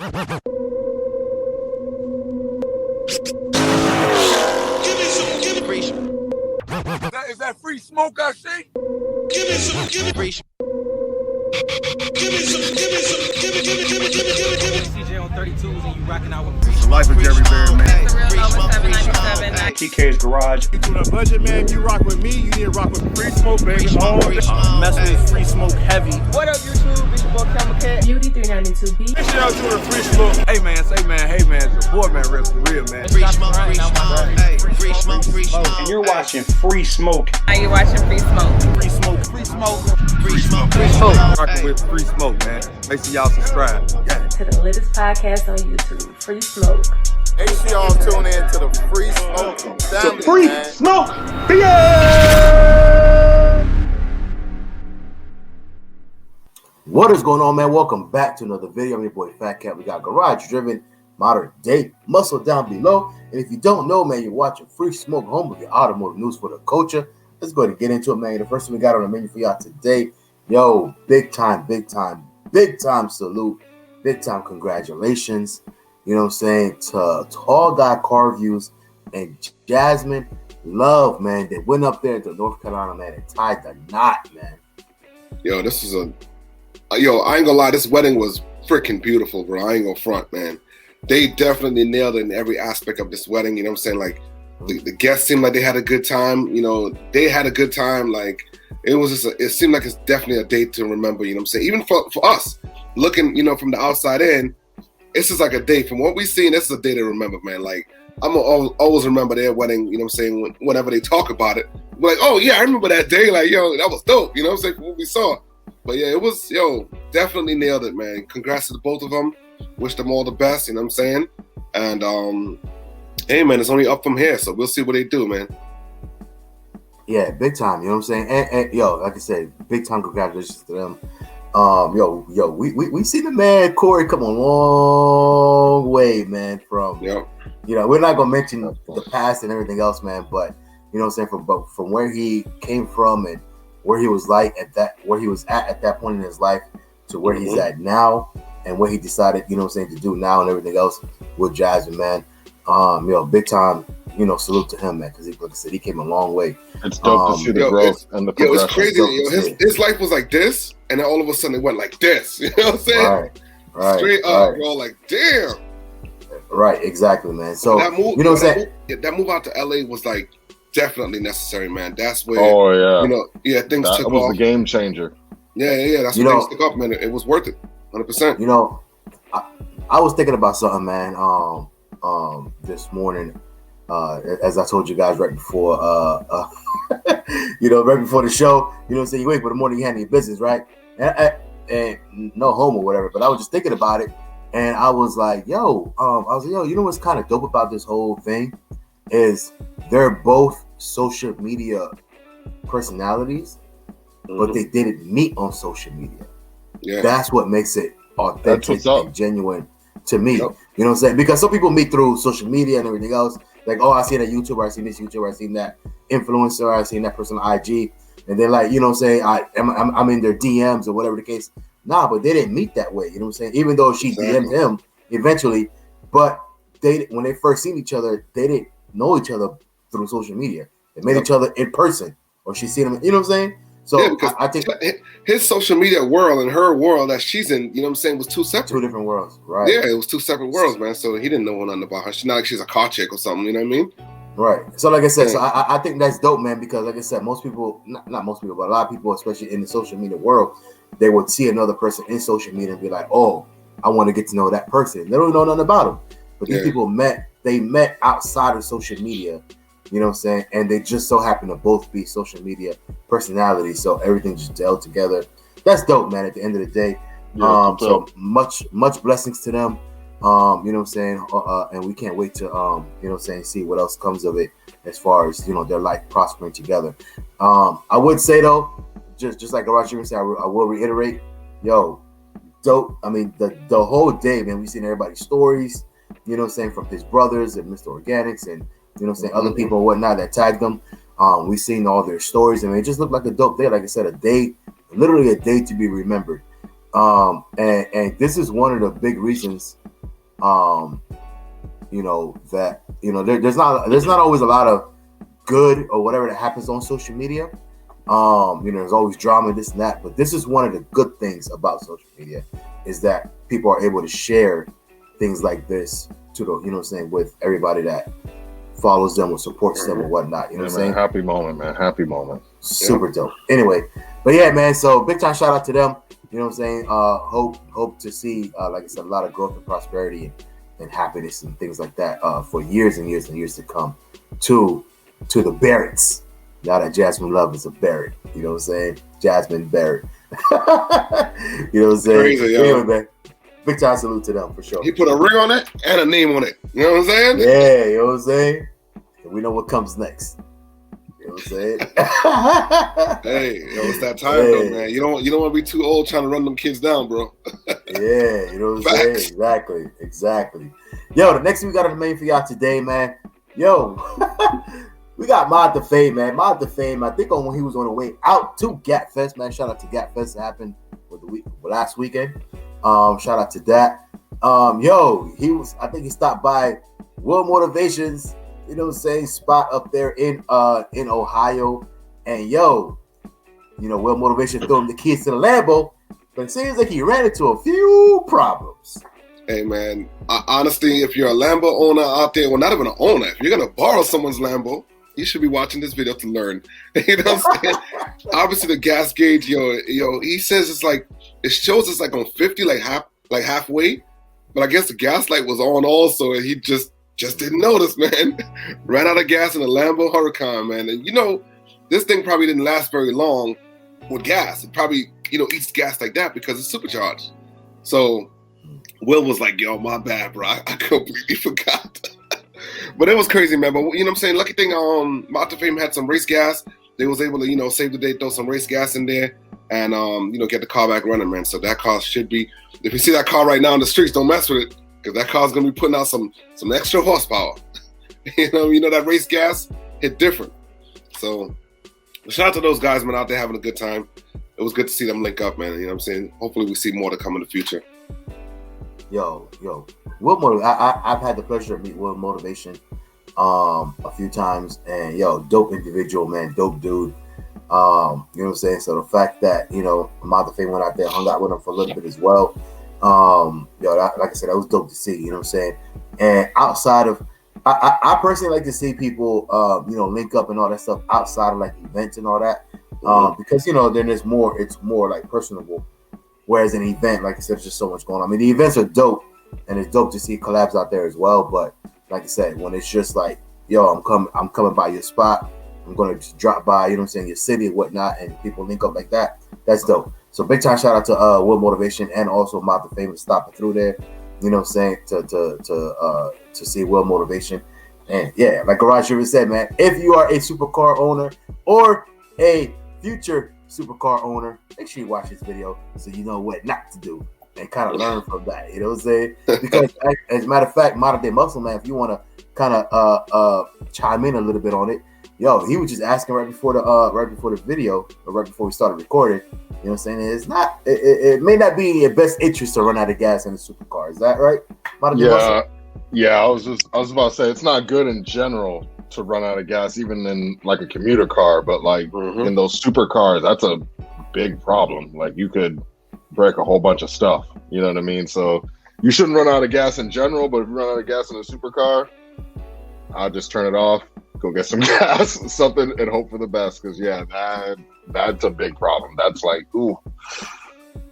Is that free smoke I see? Give me some, give me free. Give me some, give me some, give me CJ on 32s and you rocking out with free. The life of Jerry Bear, man. That's the real Nova 797. TK's Garage. You doing a budget, man? If you rock with me, you need to rock with free smoke, baby. Mess with free smoke heavy. What up, YouTube? It's your boy CashApp. Beauty 392B. This shit out doing free smoke. Hey man, say man, hey man, it's your boy man, real for real, man. Free smoke, free smoke. Hey, free smoke, free smoke. And you're watching Free Smoke. Now you watching Free Smoke. Free Smoke. Free Smoke. Free smoke, free Smoke. smoke. Rocking with free smoke, man. Make sure y'all subscribe. Yeah. To the latest podcast on YouTube, Free Smoke. Make sure y'all tune in to the Free Smoke family, Free man. Smoke. Yeah! What is going on, man? Welcome back to another video. I'm your boy FaTKaT. We got garage driven, modern day, muscle down below. And if you don't know, man, you're watching Free Smoke, home of the automotive news for the culture. Let's go ahead and get into it, man. The first thing we got on the menu for y'all today, yo, big time salute, big time congratulations. You know what I'm saying, to all Guy Car Reviews and Jasmine Love, man. They went up there to North Carolina, man, and tied the knot, man. Yo, this is I ain't gonna lie, this wedding was freaking beautiful, bro. I ain't gonna front, man. They definitely nailed it in every aspect of this wedding, you know what I'm saying? Like, the guests seemed like they had a good time, you know, they had a good time. Like, it seemed like it's definitely a date to remember, you know what I'm saying? Even for us, looking, you know, from the outside in, this is like a day. From what we've seen, this is a day to remember, man. Like, I'm gonna always remember their wedding, you know what I'm saying, whenever they talk about it. We're like, oh, yeah, I remember that day. Like, yo, that was dope, you know what I'm saying, from what we saw. But, yeah, it was, definitely nailed it, man. Congrats to the both of them. Wish them all the best, you know what I'm saying? And, hey, man, it's only up from here, so we'll see what they do, man. Yeah, big time, you know what I'm saying? And like I said, big time congratulations to them. We see the man Corey come a long way, man. From you know, we're not gonna mention the past and everything else, man. But you know what I'm saying, from where he came from and where he was at that point in his life to where he's at now and what he decided, you know what I'm saying, to do now and everything else with Jasmine, man. Big time, salute to him, man, because like I said, he came a long way. It's dope to see the growth and the progression. It's crazy. His life was like this, and then all of a sudden it went like this. You know what I'm saying? Right. Straight up, bro. Like, damn. Right, exactly, man. So that move, you know what I'm saying? That move out to LA was like definitely necessary, man. That's where things took off. That was the game changer. Yeah. That's when things took off, man. It was worth it, 100%. You know, I was thinking about something, man. This morning, as I told you guys right before, right before the show, you know what I'm saying? You wake up in the morning, you handle your business, right? And no homo or whatever, but I was just thinking about it, and I was like, you know what's kind of dope about this whole thing is they're both social media personalities, but they didn't meet on social media. Yeah, that's what makes it authentic and genuine to me. Yep. You know what I'm saying? Because some people meet through social media and everything else. Like, oh, I seen that YouTuber, I seen this YouTuber, I seen that influencer, I seen that person on IG, and they're like, you know what I'm saying, I'm in their DMs or whatever the case. Nah, but they didn't meet that way. You know what I'm saying? Even though she DM'd him eventually, but when they first seen each other, they didn't know each other through social media. They met each other in person, or she seen him. You know what I'm saying? So I think his social media world and her world that she's in, you know what I'm saying, was two different worlds, right? Yeah, it was two separate worlds, man. So he didn't know nothing about her. She's not like she's a car chick or something, you know what I mean? Right. So like I said, so I think that's dope, man, because like I said, most people, not most people, but a lot of people, especially in the social media world, they would see another person in social media and be like, oh, I want to get to know that person. They don't know nothing about them. But these people met outside of social media. You know what I'm saying? And they just so happen to both be social media personalities. So everything just gelled together. That's dope, man, at the end of the day. So much blessings to them. You know what I'm saying? And we can't wait to, you know what I'm saying, see what else comes of it as far as, their life prospering together. I would say, though, just like Garage said, I will reiterate, dope. I mean, the whole day, man, we seen everybody's stories, you know what I'm saying, from his brothers and Mr. Organics and, you know what I'm saying, other people and whatnot that tagged them. We seen all their stories, and it just looked like a dope day. Like I said, literally a day to be remembered. And this is one of the big reasons You know that there's not always a lot of good or whatever that happens on social media. There's always drama, this and that, but this is one of the good things about social media is that people are able to share things like this to the, with everybody that follows them or supports them or whatnot. You know what I'm saying? Happy moment, man. Happy moment. Super dope. Anyway, but yeah, man. So big time shout out to them. You know what I'm saying? Hope to see, like I said, a lot of growth and prosperity and happiness and things like that for years and years and years to come to the Barretts. Now that Jasmine Love is a Barrett. You know what I'm saying? Jasmine Barrett. You know what I'm saying? Crazy, yo. Anyway, man. Big time salute to them for sure. He put a ring on it and a name on it. You know what I'm saying? Yeah, you know what I'm saying? And we know what comes next. You know what I'm saying? Hey, it's that time though, man. You don't want to be too old trying to run them kids down, bro. Yeah, you know what I'm saying? Exactly. Yo, the next thing we got on the main for y'all today, man. Yo, we got Mod2Fame, man. Mod2Fame, I think when he was on the way out to Gat Fest, man. Shout out to Gat Fest. It happened last weekend. Shout out to that. I think he stopped by Will Motivation's, you know what I'm saying, spot up there in Ohio. And Will Motivation threw him the keys to the Lambo, but it seems like he ran into a few problems. Hey, man, honestly, if you're a Lambo owner out there, well, not even an owner, if you're going to borrow someone's Lambo, you should be watching this video to learn. You know what I'm saying? Obviously, the gas gauge, he says it shows it's like on 50, like halfway, but I guess the gas light was on also, and he just didn't notice, man. Ran out of gas in a Lambo Huracan, man. And this thing probably didn't last very long with gas. It probably, eats gas like that because it's supercharged. So Will was like, yo, my bad, bro. I completely forgot. But it was crazy, man. But you know what I'm saying? Lucky thing, Mod2Fame had some race gas. They was able to, save the day, throw some race gas in there, and get the car back running, man. So that car should be. If you see that car right now in the streets, don't mess with it, because that car's gonna be putting out some extra horsepower. That race gas hit different. So shout out to those guys, man, out there having a good time. It was good to see them link up, man. You know what I'm saying? Hopefully we see more to come in the future. Yo, Will Motivation. I've had the pleasure to meet Will Motivation a few times, and dope individual, man, dope dude. You know what I'm saying? So the fact that Mod2Fame went out there, hung out with him for a little bit as well. Like I said, that was dope to see. You know what I'm saying? And outside of, I personally like to see people, link up and all that stuff outside of like events and all that, because then there's more. It's more like personable. Whereas an event, like I said, there's just so much going on. I mean, the events are dope, and it's dope to see collabs out there as well. But like I said, when it's just like, I'm coming by your spot, I'm gonna just drop by, you know what I'm saying, your city and whatnot, and people link up like that. That's dope. So big time shout out to Will Motivation and also Mod2Fame for stopping through there. You know what I'm saying, to see Will Motivation. And yeah, like Garage River said, man, if you are a supercar owner or a future supercar owner, make sure you watch this video so you know what not to do and kind of learn from that. You know what I'm saying? Because as a matter of fact, Modern Day Muscle Man, if you want to kind of chime in a little bit on it, he was just asking right before the video, or right before we started recording. You know what I'm saying? It's not. It may not be in your best interest to run out of gas in a supercar. Is that right? Modern Day Muscle? Yeah. I was about to say it's not good in general to run out of gas, even in like a commuter car, but like in those supercars, that's a big problem. Like you could break a whole bunch of stuff. You know what I mean? So you shouldn't run out of gas in general, but if you run out of gas in a supercar, I'll just turn it off, go get some gas, something, and hope for the best. Because that's a big problem. That's like, ooh,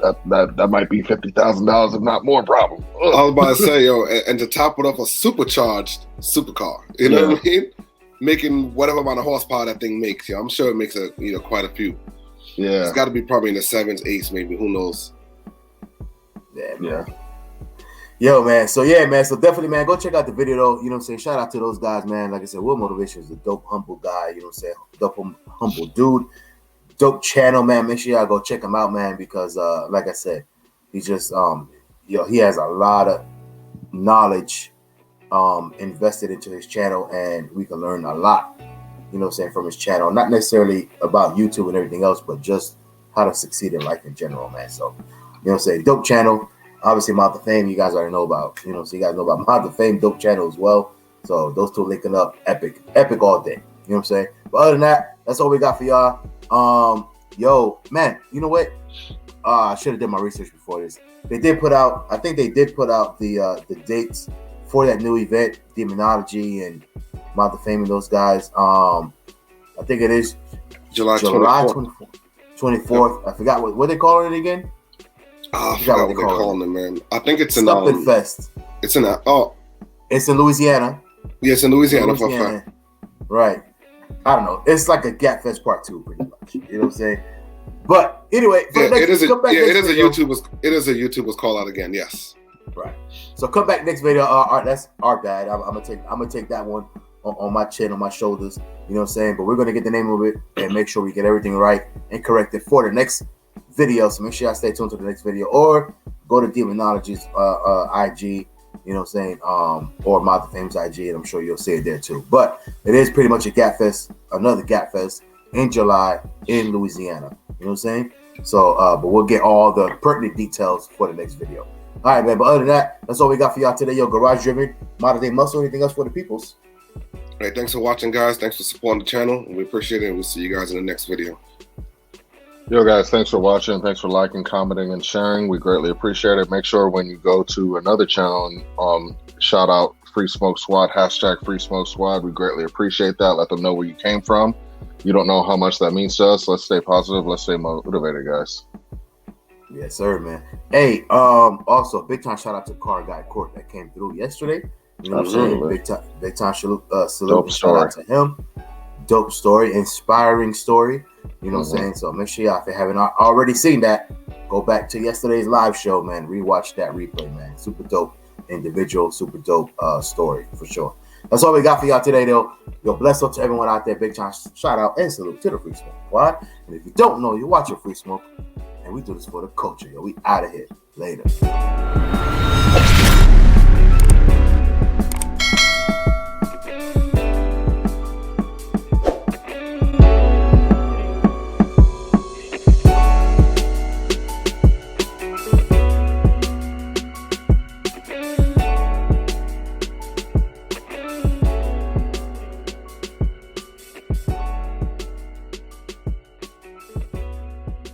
that might be $50,000, if not more, problem. Ugh. I was about to say, and to top it off, a supercharged supercar. You know what I mean? Making whatever amount of horsepower that thing makes. I'm sure it makes quite a few. Yeah, it's got to be probably in the 7s, 8s, maybe. Who knows? Yeah. Yo, man. So yeah, man. So definitely, man, go check out the video though. You know what I'm saying? Shout out to those guys, man. Like I said, Will Motivation is a dope, humble guy. You know what I'm saying? Dope, humble dude. Dope channel, man. Make sure y'all go check him out, man, because like I said, he just he has a lot of knowledge invested into his channel, and we can learn a lot, you know what I'm saying, from his channel. Not necessarily about YouTube and everything else, but just how to succeed in life in general, man. So, you know what I'm saying, dope channel. obviously Mod2Fame, you guys already know about. You know, so you guys know about Mod2Fame, dope channel as well. So those two linking up, epic all day. You know what I'm saying? But other than that, that's all we got for y'all. Yo, man, you know what? I should have done my research before this. They did put out, I think they did put out the dates for that new event, Demonology and Mod2Fame and those guys. I think it is July 24th. I forgot what they calling it again. I forgot what they're calling it, man. I think it's in Something Fest. It's in it's in Louisiana. Yeah, it's in Louisiana. For a fact. Right. I don't know. It's like a Gap Fest Part 2, pretty much. You know what I'm saying? But anyway, it is a YouTuber's call out again. Yes. Right. So come back next video. That's our bad. I'm gonna take that one on my chin, on my shoulders. You know what I'm saying? But we're gonna get the name of it and make sure we get everything right and corrected for the next video. So make sure y'all stay tuned to the next video, or go to Demonology's IG. You know what I'm saying? Or Mod2Fame's IG, and I'm sure you'll see it there too. But it is pretty much a Gap Fest, another Gap Fest in July in Louisiana. You know what I'm saying? So, but we'll get all the pertinent details for the next video. All right, man. But other than that, that's all we got for y'all today. Yo, Garage Driven, Modern Day Muscle. Anything else for the peoples? All right, thanks for watching, guys. Thanks for supporting the channel. We appreciate it. We'll see you guys in the next video. Yo, guys, thanks for watching. Thanks for liking, commenting, and sharing. We greatly appreciate it. Make sure when you go to another channel and shout out Free Smoke Squad, hashtag Free Smoke Squad. We greatly appreciate that. Let them know where you came from. You don't know how much that means to us. Let's stay positive. Let's stay motivated, guys. Yes, sir, man. Hey, also big time shout out to Car Guy Court that came through yesterday. You know what I'm saying? Big time salute and shout out to him. Dope story, inspiring story. You know what I'm saying? So make sure y'all, if you haven't already seen that, go back to yesterday's live show, man. Rewatch that replay, man. Super dope individual, super dope story for sure. That's all we got for y'all today, though. Yo, bless up to everyone out there. Big time shout out and salute to the Free Smoke Squad. And if you don't know, you watch your Free Smoke. And we do this for the culture, yo. We out of here. Later.